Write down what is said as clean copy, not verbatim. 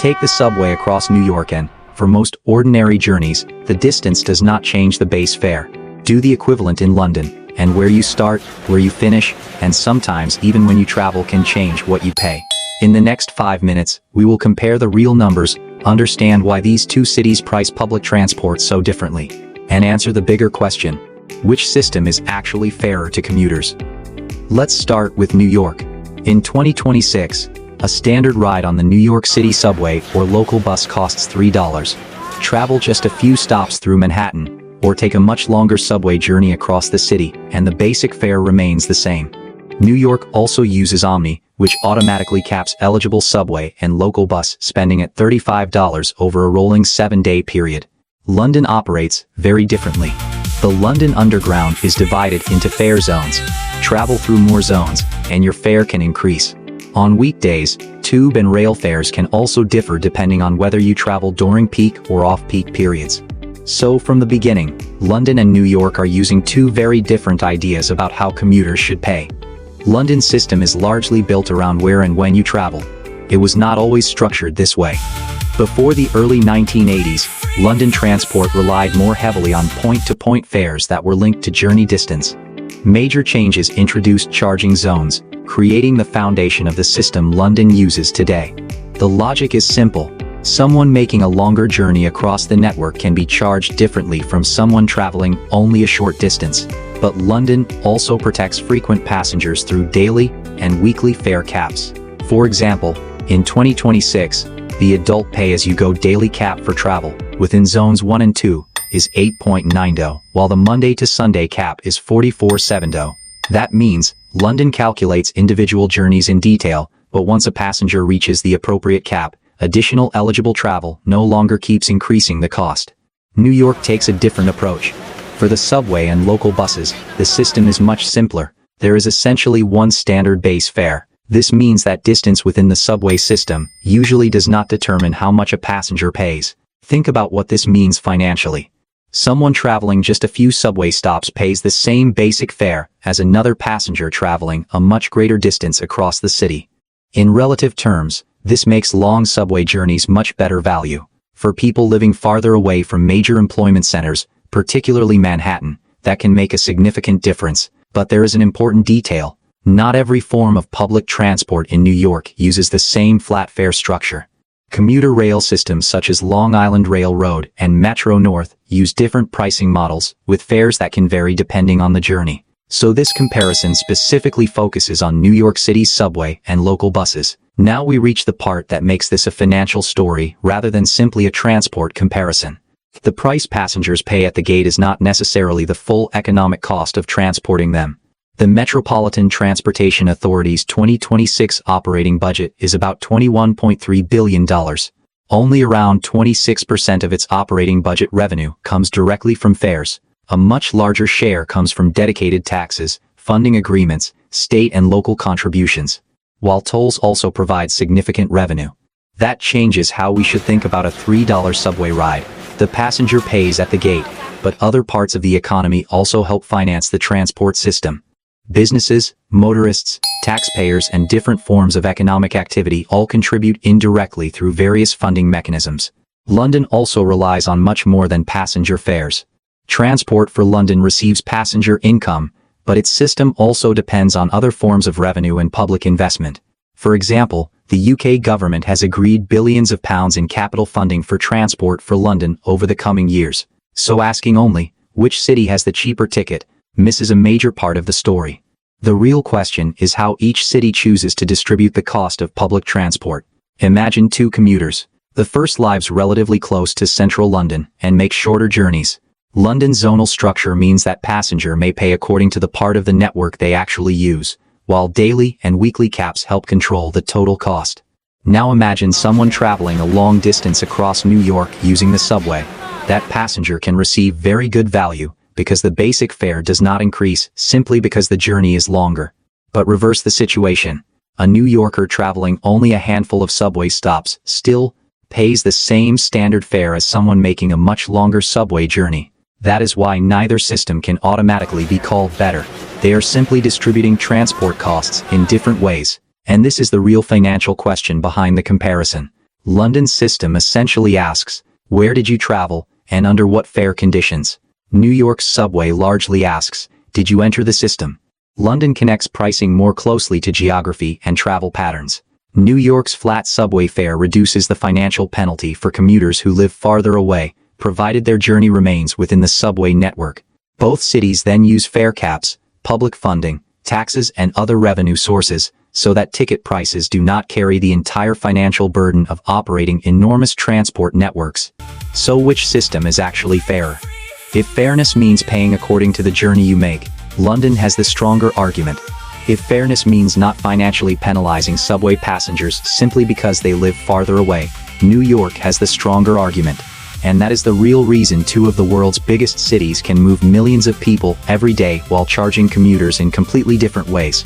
Take the subway across New York and, for most ordinary journeys, the distance does not change the base fare. Do the equivalent in London, and where you start, where you finish, and sometimes even when you travel can change what you pay. In the next 5 minutes, we will compare the real numbers, understand why these two cities price public transport so differently, and answer the bigger question: which system is actually fairer to commuters? Let's start with New York. In 2026, a standard ride on the New York City subway or local bus costs $3. Travel just a few stops through Manhattan, or take a much longer subway journey across the city, and the basic fare remains the same. New York also uses OMNY, which automatically caps eligible subway and local bus spending at $35 over a rolling 7-day period. London operates very differently. The London Underground is divided into fare zones. Travel through more zones, and your fare can increase. On weekdays, tube and rail fares can also differ depending on whether you travel during peak or off-peak periods. So from the beginning, London and New York are using two very different ideas about how commuters should pay. London's system is largely built around where and when you travel. It was not always structured this way. Before the early 1980s, London transport relied more heavily on point-to-point fares that were linked to journey distance. Major changes introduced charging zones, creating the foundation of the system London uses today. The logic is simple. Someone making a longer journey across the network can be charged differently from someone traveling only a short distance. But London also protects frequent passengers through daily and weekly fare caps. For example, in 2026, the adult pay-as-you-go daily cap for travel within zones 1 and 2 is $8.90, while the Monday to Sunday cap is $44.70. That means London calculates individual journeys in detail, but once a passenger reaches the appropriate cap, additional eligible travel no longer keeps increasing the cost. New York takes a different approach. For the subway and local buses, the system is much simpler. There is essentially one standard base fare. This means that distance within the subway system usually does not determine how much a passenger pays. Think about what this means financially. Someone traveling just a few subway stops pays the same basic fare as another passenger traveling a much greater distance across the city. In relative terms, this makes long subway journeys much better value. For people living farther away from major employment centers, particularly Manhattan, that can make a significant difference. But there is an important detail. Not every form of public transport in New York uses the same flat fare structure. Commuter rail systems such as Long Island Rail Road and Metro North use different pricing models, with fares that can vary depending on the journey. So this comparison specifically focuses on New York City's subway and local buses. Now we reach the part that makes this a financial story rather than simply a transport comparison. The price passengers pay at the gate is not necessarily the full economic cost of transporting them. The Metropolitan Transportation Authority's 2026 operating budget is about $21.3 billion. Only around 26% of its operating budget revenue comes directly from fares. A much larger share comes from dedicated taxes, funding agreements, state and local contributions, while tolls also provide significant revenue. That changes how we should think about a $3 subway ride. The passenger pays at the gate, but other parts of the economy also help finance the transport system. Businesses, motorists, taxpayers, and different forms of economic activity all contribute indirectly through various funding mechanisms. London also relies on much more than passenger fares. Transport for London receives passenger income, but its system also depends on other forms of revenue and public investment. For example, the UK government has agreed billions of pounds in capital funding for transport for London over the coming years. So asking only, which city has the cheaper ticket, misses a major part of the story. The real question is how each city chooses to distribute the cost of public transport. Imagine two commuters. The first lives relatively close to central London and makes shorter journeys. London's zonal structure means that passenger may pay according to the part of the network they actually use, while daily and weekly caps help control the total cost. Now imagine someone traveling a long distance across New York using the subway. That passenger can receive very good value, because the basic fare does not increase simply because the journey is longer. But reverse the situation. A New Yorker traveling only a handful of subway stops still pays the same standard fare as someone making a much longer subway journey. That is why neither system can automatically be called better. They are simply distributing transport costs in different ways. And this is the real financial question behind the comparison. London's system essentially asks, where did you travel, and under what fare conditions? New York's subway largely asks, did you enter the system? London connects pricing more closely to geography and travel patterns. New York's flat subway fare reduces the financial penalty for commuters who live farther away, provided their journey remains within the subway network. Both cities then use fare caps, public funding, taxes and other revenue sources, so that ticket prices do not carry the entire financial burden of operating enormous transport networks. So which system is actually fairer? If fairness means paying according to the journey you make, London has the stronger argument. If fairness means not financially penalizing subway passengers simply because they live farther away, New York has the stronger argument. And that is the real reason two of the world's biggest cities can move millions of people every day while charging commuters in completely different ways.